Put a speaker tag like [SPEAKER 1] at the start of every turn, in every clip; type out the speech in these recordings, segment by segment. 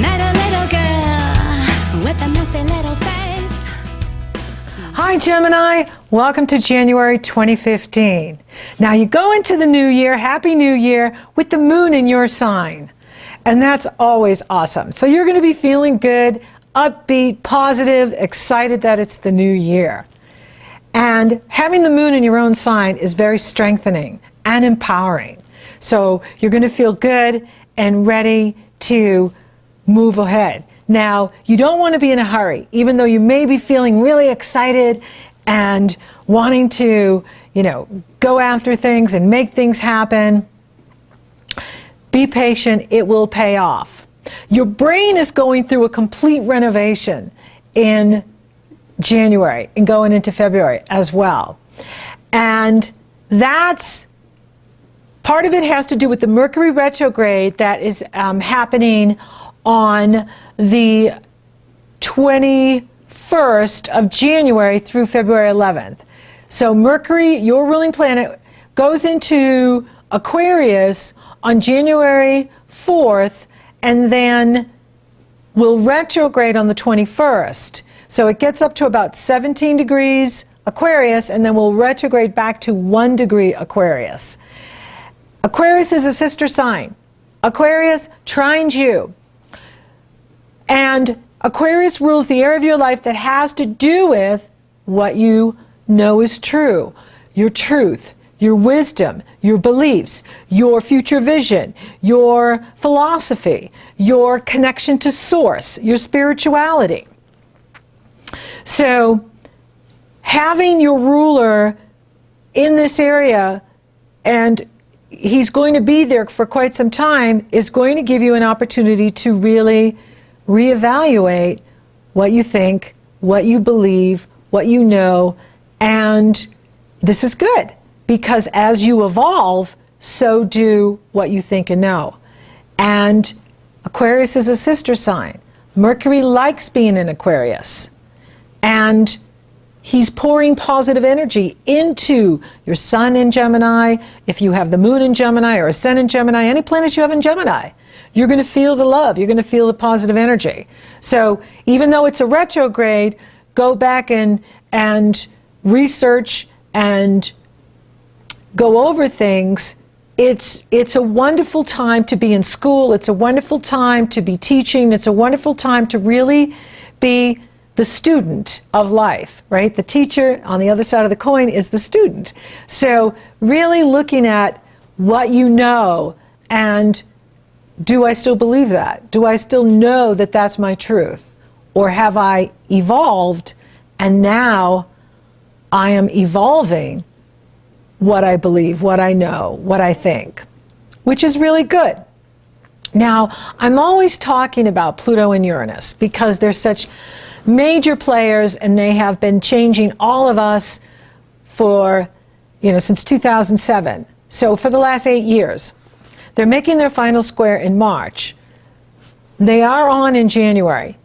[SPEAKER 1] met a little girl with a messy little face.
[SPEAKER 2] Hi Gemini, welcome to January 2015. Now you go into the new year, Happy New Year, with the moon in your sign. And that's always awesome. So you're going to be feeling good, upbeat, positive, excited that it's the new year. And having the moon in your own sign is very strengthening and empowering. So you're going to feel good and ready to move ahead. Now, you don't want to be in a hurry, even though you may be feeling really excited and wanting to, go after things and make things happen. Be patient, it will pay off. Your brain is going through a complete renovation in January and going into February as well. And that's part of it has to do with the Mercury retrograde that is happening on the 21st of January through February 11th. So Mercury, your ruling planet, goes into Aquarius on January 4th and then will retrograde on the 21st. So it gets up to about 17 degrees Aquarius and then will retrograde back to 1 degree Aquarius. Aquarius is a sister sign. Aquarius trines you. And Aquarius rules the area of your life that has to do with what you know is true, your truth, your wisdom, your beliefs, your future vision, your philosophy, your connection to source, your spirituality. So having your ruler in this area, and he's going to be there for quite some time, is going to give you an opportunity to really reevaluate what you think, what you believe, what you know, and this is good because as you evolve, so do what you think and know. And Aquarius is a sister sign. Mercury likes being in Aquarius, and he's pouring positive energy into your sun in Gemini. If you have the moon in Gemini or a sun in Gemini, any planets you have in Gemini, you're going to feel the love. You're going to feel the positive energy. So even though it's a retrograde, go back and research and go over things. It's a wonderful time to be in school. It's a wonderful time to be teaching. It's a wonderful time to really be the student of life, right? The teacher on the other side of the coin is the student. So really looking at what you know, and do I still believe that? Do I still know that that's my truth? Or have I evolved and now I am evolving what I believe, what I know, what I think, which is really good. Now, I'm always talking about Pluto and Uranus because they're such major players and they have been changing all of us for, since 2007. So for the last 8 years. They're making their final square in March. They are on in January.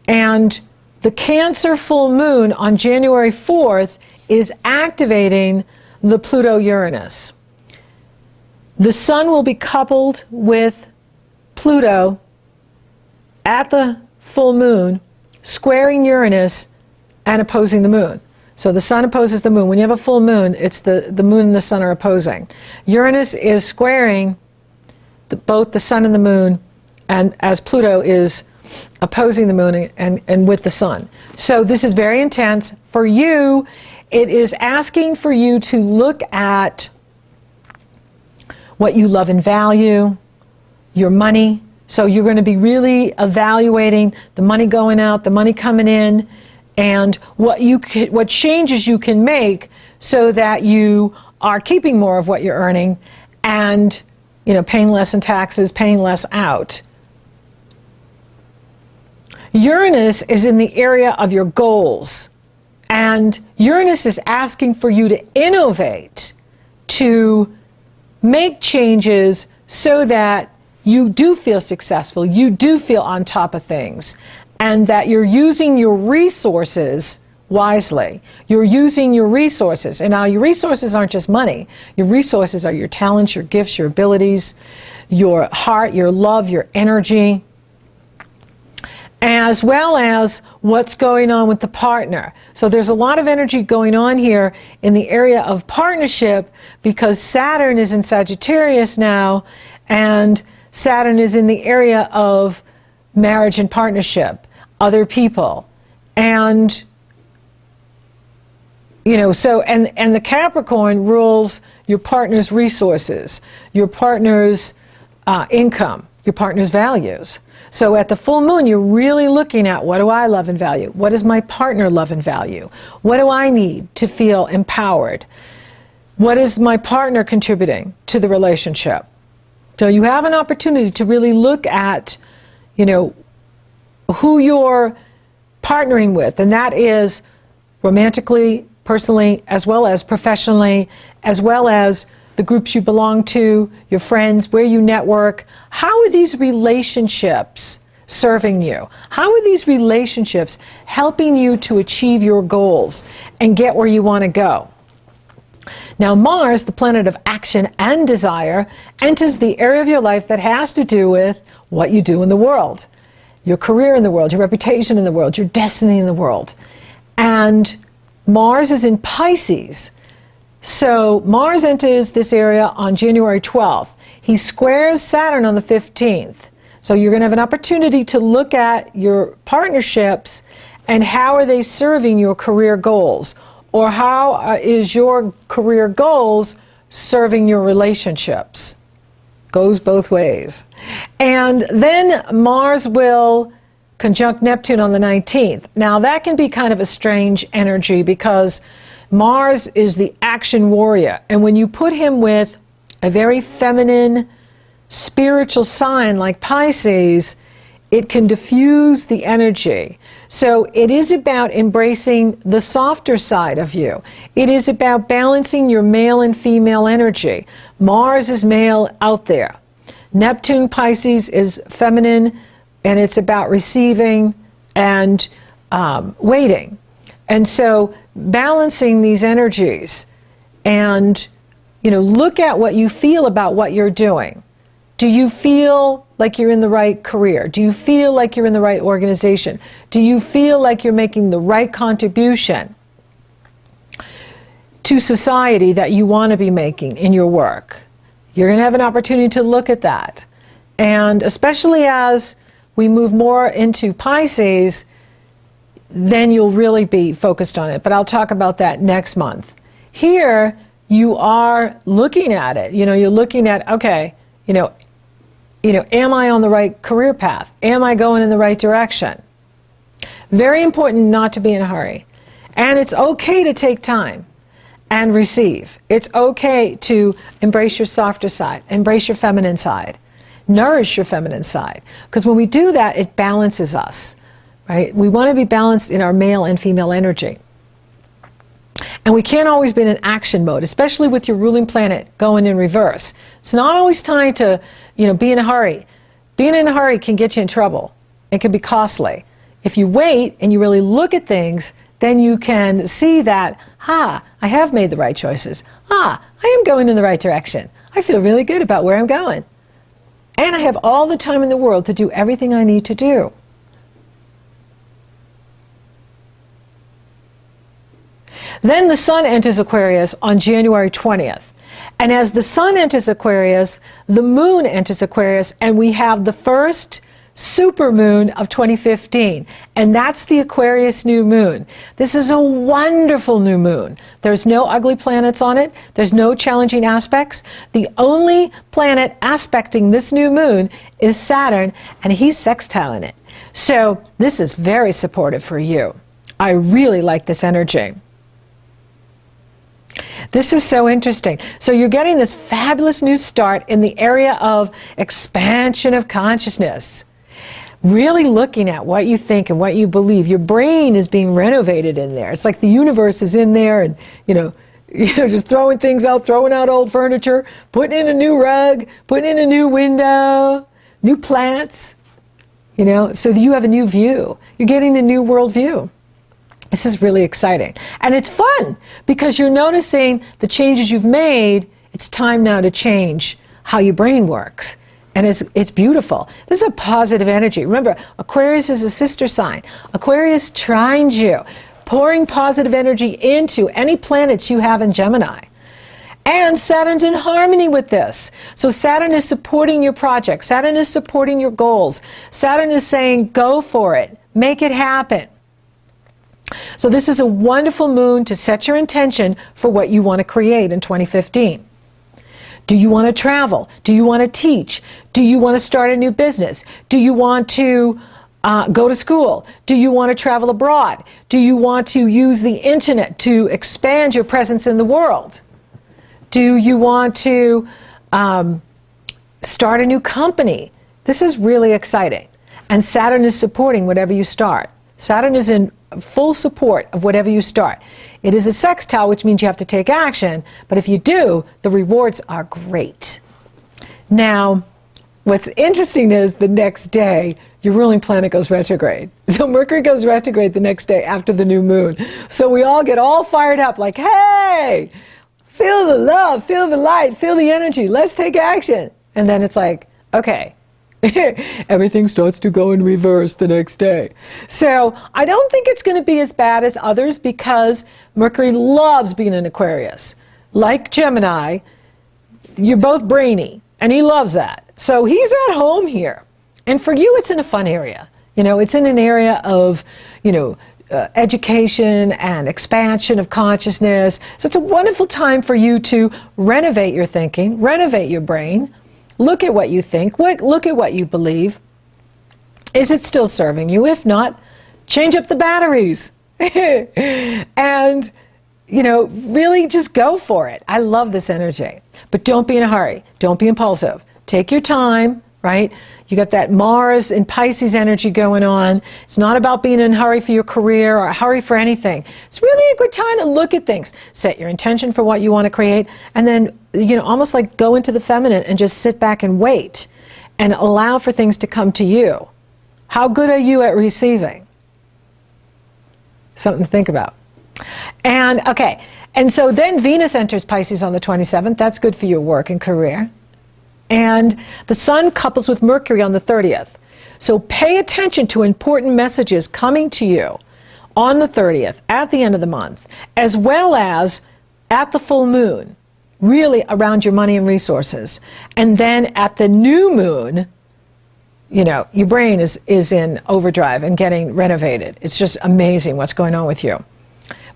[SPEAKER 2] And the Cancer full moon on January 4th is activating the Pluto Uranus. The sun will be coupled with Pluto at the full moon, squaring Uranus and opposing the moon. So the sun opposes the moon. When you have a full moon, it's the moon and the sun are opposing. Uranus is squaring both the sun and the moon, and as Pluto is opposing the moon and with the sun. So this is very intense. For you, it is asking for you to look at what you love and value, your money. So you're going to be really evaluating the money going out, the money coming in, and what changes you can make so that you are keeping more of what you're earning and paying less in taxes, paying less out. Uranus is in the area of your goals, and Uranus is asking for you to innovate, to make changes so that you do feel successful, you do feel on top of things, and that you're using your resources wisely. You're using your resources. And now your resources aren't just money. Your resources are your talents, your gifts, your abilities, your heart, your love, your energy. as well as what's going on with the partner. So there's a lot of energy going on here in the area of partnership because Saturn is in Sagittarius now, and Saturn is in the area of marriage and partnership, other people. And, you know, so, and the Capricorn rules your partner's resources, your partner's income, your partner's values. So at the full moon, you're really looking at, what do I love and value? What does my partner love and value? What do I need to feel empowered? What is my partner contributing to the relationship? So you have an opportunity to really look at, you know, who you're partnering with, and that is romantically, personally, as well as professionally, as well as the groups you belong to, your friends, where you network. How are these relationships serving you? How are these relationships helping you to achieve your goals and get where you want to go? Now Mars, the planet of action and desire, enters the area of your life that has to do with what you do in the world, your career in the world, your reputation in the world, your destiny in the world. And Mars is in Pisces. So Mars enters this area on January 12th. He squares Saturn on the 15th. So you're going to have an opportunity to look at your partnerships and how are they serving your career goals, or how is your career goals serving your relationships. Goes both ways. And then Mars will conjunct Neptune on the 19th. Now that can be kind of a strange energy because Mars is the action warrior, and when you put him with a very feminine, spiritual sign like Pisces, it can diffuse the energy. So it is about embracing the softer side of you. It is about balancing your male and female energy. Mars is male out there. Neptune, Pisces, is feminine, and it's about receiving and waiting. And so balancing these energies, and, you know, look at what you feel about what you're doing. Do you feel like you're in the right career? Do you feel like you're in the right organization? Do you feel like you're making the right contribution to society that you want to be making in your work? You're going to have an opportunity to look at that. And especially as we move more into Pisces, then you'll really be focused on it. But I'll talk about that next month. Here, you are looking at it. You know, you're looking at, okay, you know, am I on the right career path? Am I going in the right direction? Very important not to be in a hurry. And it's okay to take time and receive. It's okay to embrace your softer side, embrace your feminine side, nourish your feminine side. Because when we do that, it balances us, right? We want to be balanced in our male and female energy. And we can't always be in an action mode, especially with your ruling planet going in reverse. It's not always time to, you know, be in a hurry. Being in a hurry can get you in trouble. It can be costly. If you wait and you really look at things, then you can see that, I have made the right choices. I am going in the right direction. I feel really good about where I'm going. And I have all the time in the world to do everything I need to do. Then the Sun enters Aquarius on January 20th. And as the Sun enters Aquarius, the Moon enters Aquarius, and we have the first supermoon of 2015. And that's the Aquarius new moon. This is a wonderful new moon. There's no ugly planets on it. There's no challenging aspects. The only planet aspecting this new moon is Saturn, and he's sextiling it. So this is very supportive for you. I really like this energy. This is so interesting. So you're getting this fabulous new start in the area of expansion of consciousness. Really looking at what you think and what you believe. Your brain is being renovated in there. It's like the universe is in there, and you know, just throwing things out, throwing out old furniture, putting in a new rug, putting in a new window, new plants, you know, so that you have a new view. You're getting a new world view. This is really exciting. And it's fun because you're noticing the changes you've made. It's time now to change how your brain works And it's beautiful. This is a positive energy. Remember, Aquarius is a sister sign. Aquarius trines you, pouring positive energy into any planets you have in Gemini. And Saturn's in harmony with this. So Saturn is supporting your project. Saturn is supporting your goals. Saturn is saying, go for it. Make it happen. So this is a wonderful moon to set your intention for what you want to create in 2015. Do you want to travel? Do you want to teach? Do you want to start a new business? Do you want to go to school? Do you want to travel abroad? Do you want to use the internet to expand your presence in the world? Do you want to start a new company? This is really exciting. And Saturn is supporting whatever you start. Saturn is in full support of whatever you start. It is a sextile, which means you have to take action, but if you do, the rewards are great. Now, what's interesting is the next day, your ruling planet goes retrograde. So Mercury goes retrograde the next day after the new moon. So we all get all fired up like, hey, feel the love, feel the light, feel the energy, let's take action. And then it's like, okay, everything starts to go in reverse the next day. So I don't think it's going to be as bad as others because Mercury loves being in Aquarius. Like Gemini, you're both brainy, and he loves that. So he's at home here. And for you, it's in a fun area. You know, it's in an area of, you know, education and expansion of consciousness. So it's a wonderful time for you to renovate your thinking, renovate your brain. Look at what you think, look at what you believe. Is it still serving you? If not, change up the batteries. And, you know, really just go for it. I love this energy. But don't be in a hurry. Don't be impulsive. Take your time, right? You got that Mars and Pisces energy going on. It's not about being in a hurry for your career or a hurry for anything. It's really a good time to look at things. Set your intention for what you want to create, and then, you know, almost like go into the feminine and just sit back and wait and allow for things to come to you. How good are you at receiving? Something to think about. And, okay, and so then Venus enters Pisces on the 27th. That's good for your work and career. And the Sun couples with Mercury on the 30th. So pay attention to important messages coming to you on the 30th, at the end of the month, as well as at the full moon, really around your money and resources. And then at the new moon, you know, your brain is in overdrive and getting renovated. It's just amazing what's going on with you.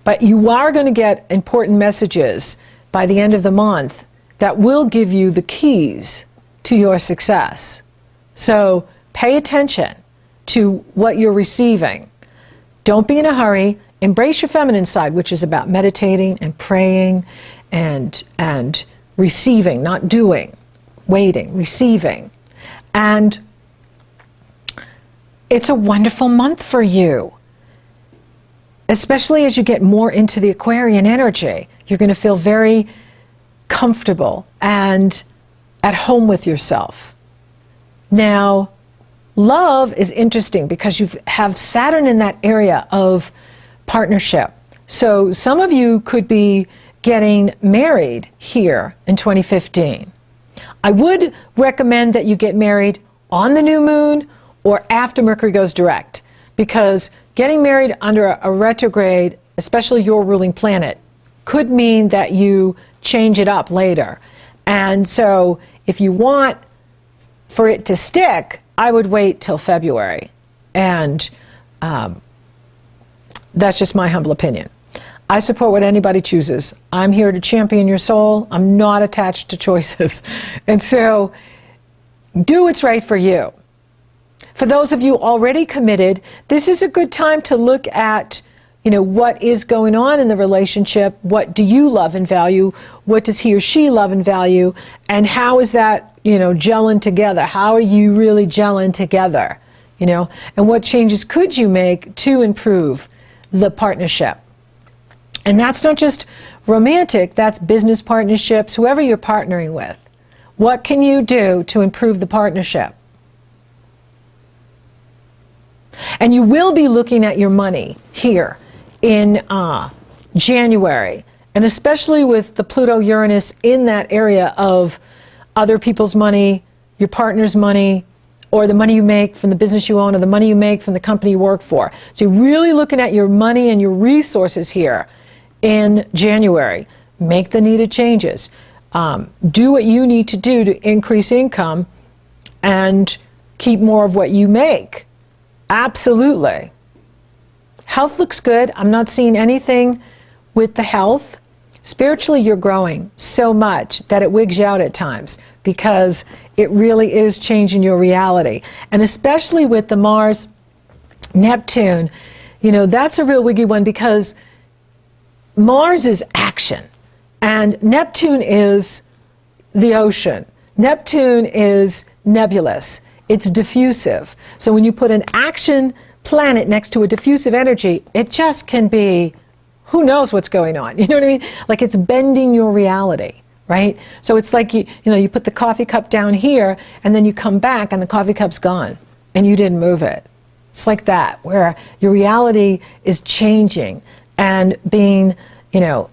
[SPEAKER 2] But you are going to get important messages by the end of the month that will give you the keys to your success. So pay attention to what you're receiving. Don't be in a hurry. Embrace your feminine side, which is about meditating and praying and receiving, not doing, waiting, receiving. And it's a wonderful month for you, especially as you get more into the Aquarian energy. You're going to feel very comfortable and at home with yourself. Now, love is interesting because you have Saturn in that area of partnership. So some of you could be getting married here in 2015. I would recommend that you get married on the new moon or after Mercury goes direct, because getting married under a retrograde, especially your ruling planet, could mean that you change it up later. And so if you want for it to stick, I would wait till February. And that's just my humble opinion. I support what anybody chooses. I'm here to champion your soul. I'm not attached to choices. And so do what's right for you. For those of you already committed, this is a good time to look at, you know, what is going on in the relationship. What do you love and value? What does he or she love and value? And how is that, you know, gelling together? How are you really gelling together? You know, and what changes could you make to improve the partnership? And that's not just romantic, that's business partnerships, whoever you're partnering with. What can you do to improve the partnership? And you will be looking at your money here in January, and especially with the Pluto Uranus in that area of other people's money, your partner's money, or the money you make from the business you own, or the money you make from the company you work for. So you're really looking at your money and your resources here in January. Make the needed changes. Do what you need to do to increase income and keep more of what you make. Absolutely. Health looks good. I'm not seeing anything with the health. Spiritually, you're growing so much that it wigs you out at times because it really is changing your reality. And especially with the Mars, Neptune, you know, that's a real wiggy one because Mars is action and Neptune is the ocean. Neptune is nebulous. It's diffusive. So when you put an action planet next to a diffusive energy, it just can be, who knows what's going on? You know what I mean? Like it's bending your reality, right? So it's like you know, you put the coffee cup down here and then you come back and the coffee cup's gone and you didn't move it. It's like that, where your reality is changing and being, you know,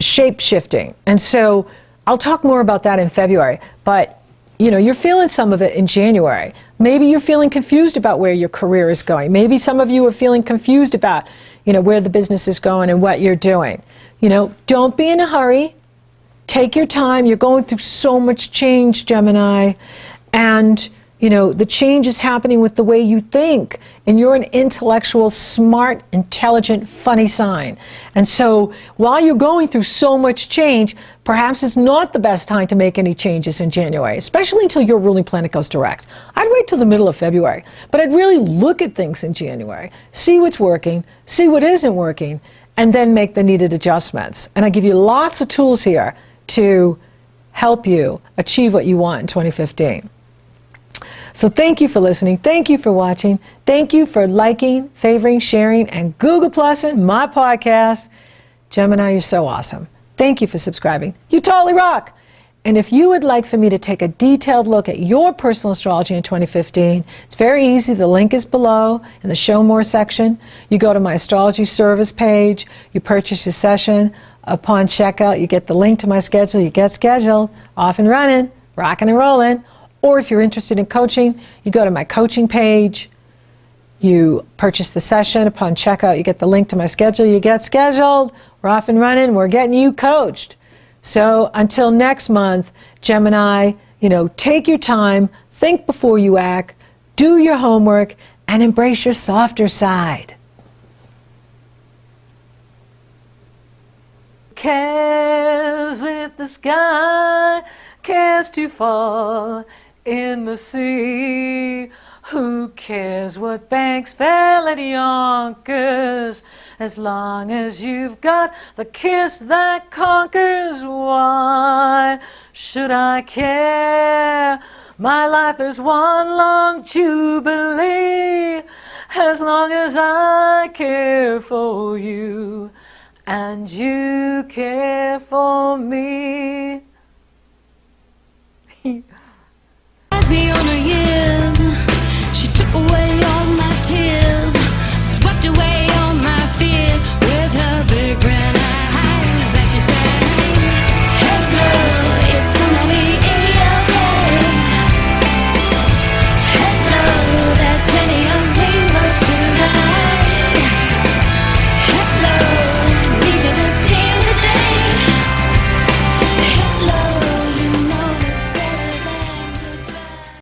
[SPEAKER 2] shape-shifting. And so I'll talk more about that in February, but you know, you're feeling some of it in January. Maybe you're feeling confused about where your career is going. Maybe some of you are feeling confused about, you know, where the business is going and what you're doing. You know, don't be in a hurry. Take your time. You're going through so much change, Gemini. And, you know, the change is happening with the way you think. And you're an intellectual, smart, intelligent, funny sign. And so while you're going through so much change, perhaps it's not the best time to make any changes in January, especially until your ruling planet goes direct. I'd wait till the middle of February, but I'd really look at things in January, see what's working, see what isn't working, and then make the needed adjustments. And I give you lots of tools here to help you achieve what you want in 2015. So thank you for listening. Thank you for watching. Thank you for liking, favoring, sharing, and Google Plusing my podcast. Gemini, you're so awesome. Thank you for subscribing. You totally rock. And if you would like for me to take a detailed look at your personal astrology in 2015, it's very easy. The link is below in the Show More section. You go to my astrology service page, you purchase your session. Upon checkout, you get the link to my schedule. You get scheduled, off and running, rocking and rolling. Or if you're interested in coaching, you go to my coaching page, you purchase the session. Upon checkout, you get the link to my schedule. You get scheduled. We're off and running. We're getting you coached. So until next month, Gemini, you know, take your time, think before you act, do your homework, and embrace your softer side. Cares if the sky cares to fall in the sea? Who cares what banks fell at Yonkers, as long as you've got the kiss that conquers? Why should I care? My life is one long jubilee, as long as I care for you and you care for me.